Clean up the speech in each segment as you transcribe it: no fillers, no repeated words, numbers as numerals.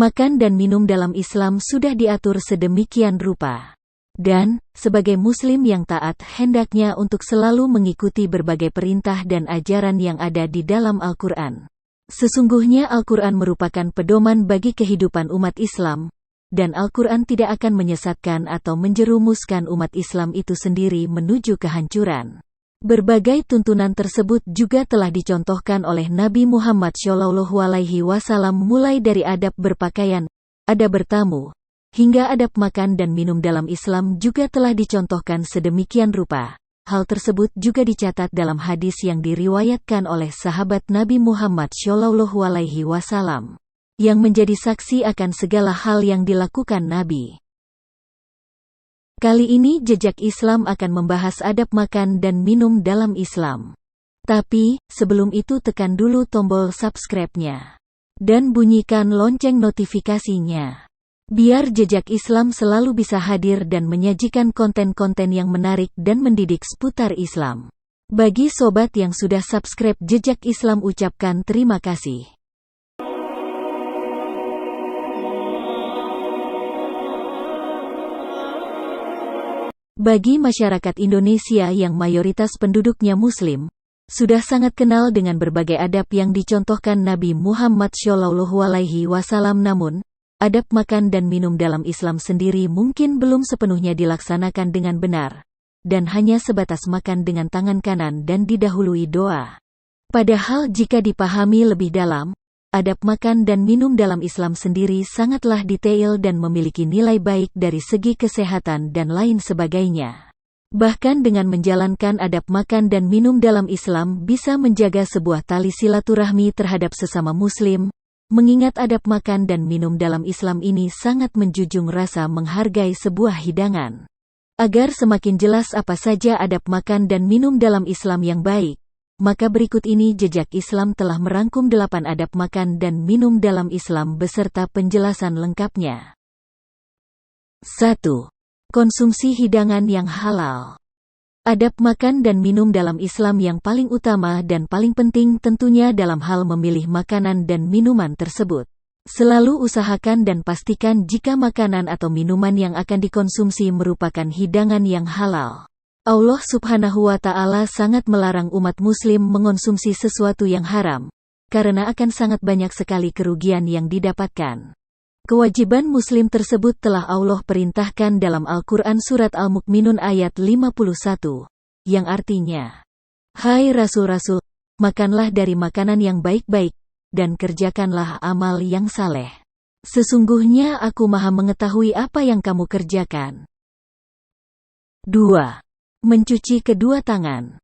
Makan dan minum dalam Islam sudah diatur sedemikian rupa. Dan, sebagai muslim yang taat hendaknya untuk selalu mengikuti berbagai perintah dan ajaran yang ada di dalam Al-Quran. Sesungguhnya Al-Quran merupakan pedoman bagi kehidupan umat Islam, dan Al-Quran tidak akan menyesatkan atau menjerumuskan umat Islam itu sendiri menuju kehancuran. Berbagai tuntunan tersebut juga telah dicontohkan oleh Nabi Muhammad SAW, mulai dari adab berpakaian, adab bertamu, hingga adab makan dan minum dalam Islam juga telah dicontohkan sedemikian rupa. Hal tersebut juga dicatat dalam hadis yang diriwayatkan oleh sahabat Nabi Muhammad SAW, yang menjadi saksi akan segala hal yang dilakukan Nabi. Kali ini Jejak Islam akan membahas adab makan dan minum dalam Islam. Tapi, sebelum itu tekan dulu tombol subscribe-nya. Dan bunyikan lonceng notifikasinya. Biar Jejak Islam selalu bisa hadir dan menyajikan konten-konten yang menarik dan mendidik seputar Islam. Bagi sobat yang sudah subscribe Jejak Islam ucapkan terima kasih. Bagi masyarakat Indonesia yang mayoritas penduduknya Muslim, sudah sangat kenal dengan berbagai adab yang dicontohkan Nabi Muhammad SAW. Namun, adab makan dan minum dalam Islam sendiri mungkin belum sepenuhnya dilaksanakan dengan benar, dan hanya sebatas makan dengan tangan kanan dan didahului doa. Padahal jika dipahami lebih dalam, adab makan dan minum dalam Islam sendiri sangatlah detail dan memiliki nilai baik dari segi kesehatan dan lain sebagainya. Bahkan dengan menjalankan adab makan dan minum dalam Islam bisa menjaga sebuah tali silaturahmi terhadap sesama Muslim, mengingat adab makan dan minum dalam Islam ini sangat menjunjung rasa menghargai sebuah hidangan. Agar semakin jelas apa saja adab makan dan minum dalam Islam yang baik, maka berikut ini Jejak Islam telah merangkum 8 adab makan dan minum dalam Islam beserta penjelasan lengkapnya. 1. Konsumsi hidangan yang halal. Adab makan dan minum dalam Islam yang paling utama dan paling penting tentunya dalam hal memilih makanan dan minuman tersebut. Selalu usahakan dan pastikan jika makanan atau minuman yang akan dikonsumsi merupakan hidangan yang halal. Allah Subhanahu wa Ta'ala sangat melarang umat Muslim mengonsumsi sesuatu yang haram, karena akan sangat banyak sekali kerugian yang didapatkan. Kewajiban Muslim tersebut telah Allah perintahkan dalam Al-Quran Surat Al-Mu'minun ayat 51, yang artinya, "Hai Rasul-Rasul, makanlah dari makanan yang baik-baik, dan kerjakanlah amal yang saleh. Sesungguhnya aku Maha mengetahui apa yang kamu kerjakan." 2. Mencuci kedua tangan.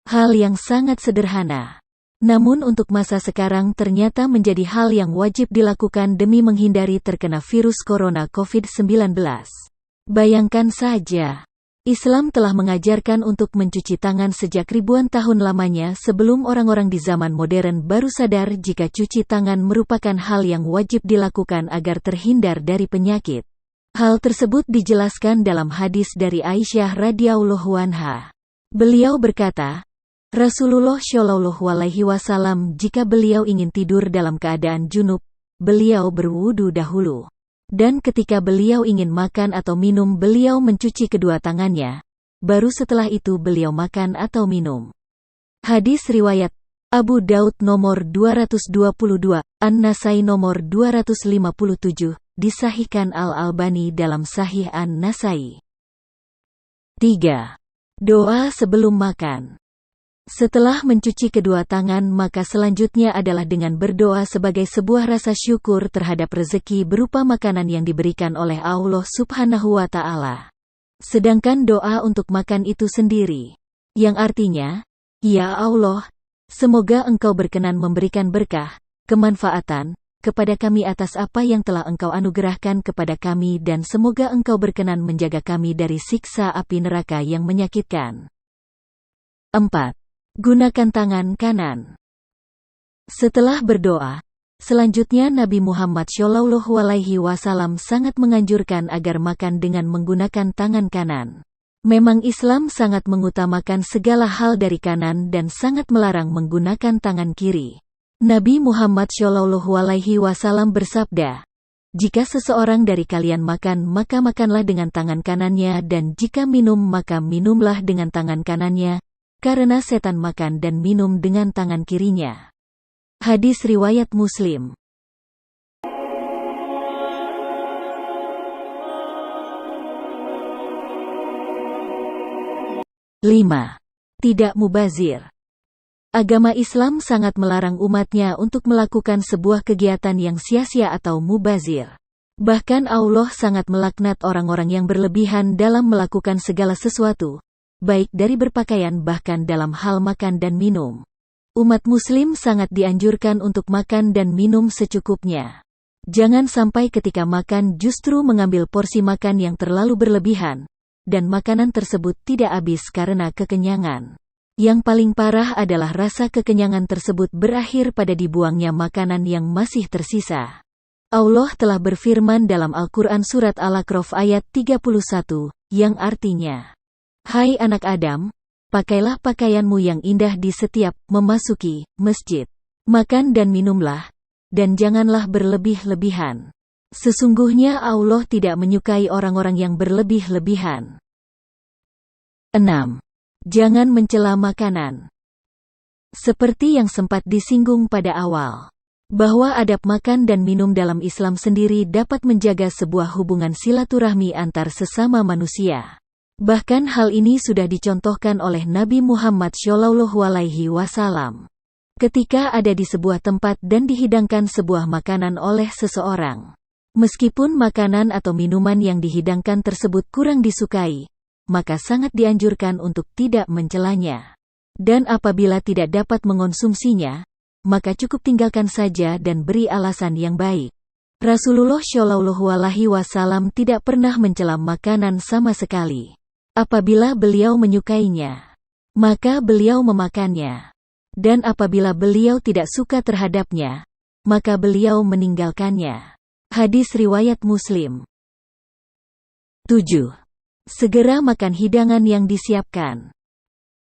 Hal yang sangat sederhana. Namun untuk masa sekarang ternyata menjadi hal yang wajib dilakukan demi menghindari terkena virus corona COVID-19. Bayangkan saja, Islam telah mengajarkan untuk mencuci tangan sejak ribuan tahun lamanya sebelum orang-orang di zaman modern baru sadar jika cuci tangan merupakan hal yang wajib dilakukan agar terhindar dari penyakit. Hal tersebut dijelaskan dalam hadis dari Aisyah radhiyallahu anha. Beliau berkata, Rasulullah Shallallahu alaihi wasallam jika beliau ingin tidur dalam keadaan junub, beliau berwudu dahulu. Dan ketika beliau ingin makan atau minum beliau mencuci kedua tangannya, baru setelah itu beliau makan atau minum. Hadis riwayat Abu Daud nomor 222, An-Nasai nomor 257, disahihkan Al-Albani dalam Sahih An-Nasai. 3. Doa sebelum makan. Setelah mencuci kedua tangan maka selanjutnya adalah dengan berdoa sebagai sebuah rasa syukur terhadap rezeki berupa makanan yang diberikan oleh Allah Subhanahu wa Ta'ala. Sedangkan doa untuk makan itu sendiri, yang artinya, Ya Allah, semoga Engkau berkenan memberikan berkah, kemanfaatan, kepada kami atas apa yang telah Engkau anugerahkan kepada kami dan semoga Engkau berkenan menjaga kami dari siksa api neraka yang menyakitkan. 4. Gunakan tangan kanan. Setelah berdoa, selanjutnya Nabi Muhammad SAW sangat menganjurkan agar makan dengan menggunakan tangan kanan. Memang Islam sangat mengutamakan segala hal dari kanan dan sangat melarang menggunakan tangan kiri. Nabi Muhammad SAW bersabda, Jika seseorang dari kalian makan, maka makanlah dengan tangan kanannya, dan jika minum, maka minumlah dengan tangan kanannya, karena setan makan dan minum dengan tangan kirinya. Hadis riwayat Muslim. Tidak mubazir. Agama Islam sangat melarang umatnya untuk melakukan sebuah kegiatan yang sia-sia atau mubazir. Bahkan Allah sangat melaknat orang-orang yang berlebihan dalam melakukan segala sesuatu, baik dari berpakaian bahkan dalam hal makan dan minum. Umat Muslim sangat dianjurkan untuk makan dan minum secukupnya. Jangan sampai ketika makan justru mengambil porsi makan yang terlalu berlebihan, dan makanan tersebut tidak habis karena kekenyangan. Yang paling parah adalah rasa kekenyangan tersebut berakhir pada dibuangnya makanan yang masih tersisa. Allah telah berfirman dalam Al-Quran Surat Al-A'raf ayat 31, yang artinya, "Hai anak Adam, pakailah pakaianmu yang indah di setiap memasuki masjid. Makan dan minumlah, dan janganlah berlebih-lebihan. Sesungguhnya Allah tidak menyukai orang-orang yang berlebih-lebihan." 6. Jangan mencela makanan. Seperti yang sempat disinggung pada awal, bahwa adab makan dan minum dalam Islam sendiri dapat menjaga sebuah hubungan silaturahmi antar sesama manusia. Bahkan hal ini sudah dicontohkan oleh Nabi Muhammad SAW. Ketika ada di sebuah tempat dan dihidangkan sebuah makanan oleh seseorang. Meskipun makanan atau minuman yang dihidangkan tersebut kurang disukai, maka sangat dianjurkan untuk tidak mencelanya. Dan apabila tidak dapat mengonsumsinya, maka cukup tinggalkan saja dan beri alasan yang baik. Rasulullah SAW tidak pernah mencela makanan sama sekali. Apabila beliau menyukainya, maka beliau memakannya. Dan apabila beliau tidak suka terhadapnya, maka beliau meninggalkannya. Hadis riwayat Muslim. 7. Segera makan hidangan yang disiapkan.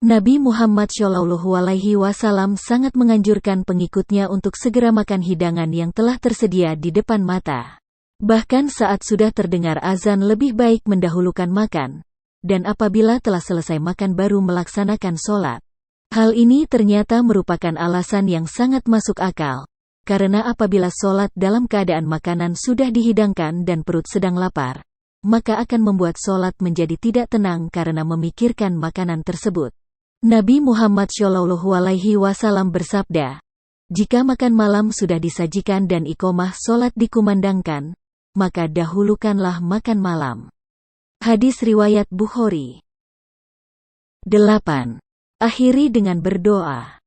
Nabi Muhammad SAW sangat menganjurkan pengikutnya untuk segera makan hidangan yang telah tersedia di depan mata. Bahkan saat sudah terdengar azan lebih baik mendahulukan makan, dan apabila telah selesai makan baru melaksanakan sholat. Hal ini ternyata merupakan alasan yang sangat masuk akal, karena apabila sholat dalam keadaan makanan sudah dihidangkan dan perut sedang lapar, maka akan membuat sholat menjadi tidak tenang karena memikirkan makanan tersebut. Nabi Muhammad SAW bersabda, "Jika makan malam sudah disajikan dan iqomah sholat dikumandangkan, maka dahulukanlah makan malam." Hadis riwayat Bukhari. 8. Akhiri dengan berdoa.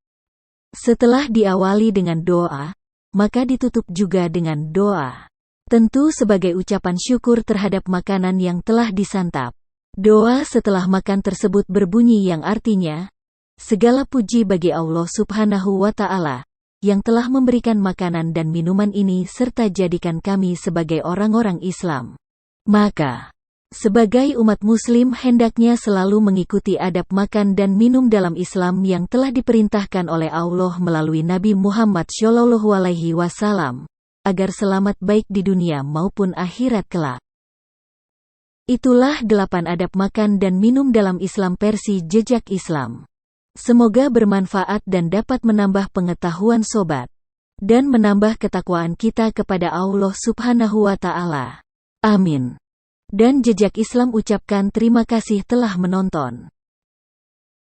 Setelah diawali dengan doa, maka ditutup juga dengan doa. Tentu sebagai ucapan syukur terhadap makanan yang telah disantap. Doa setelah makan tersebut berbunyi yang artinya, "Segala puji bagi Allah Subhanahu wa Ta'ala, yang telah memberikan makanan dan minuman ini serta jadikan kami sebagai orang-orang Islam." Maka, sebagai umat Muslim hendaknya selalu mengikuti adab makan dan minum dalam Islam yang telah diperintahkan oleh Allah melalui Nabi Muhammad SAW, agar selamat baik di dunia maupun akhirat kelak. Itulah 8 adab makan dan minum dalam Islam versi Jejak Islam. Semoga bermanfaat dan dapat menambah pengetahuan sobat, dan menambah ketakwaan kita kepada Allah Subhanahu wa Ta'ala. Amin. Dan Jejak Islam ucapkan terima kasih telah menonton.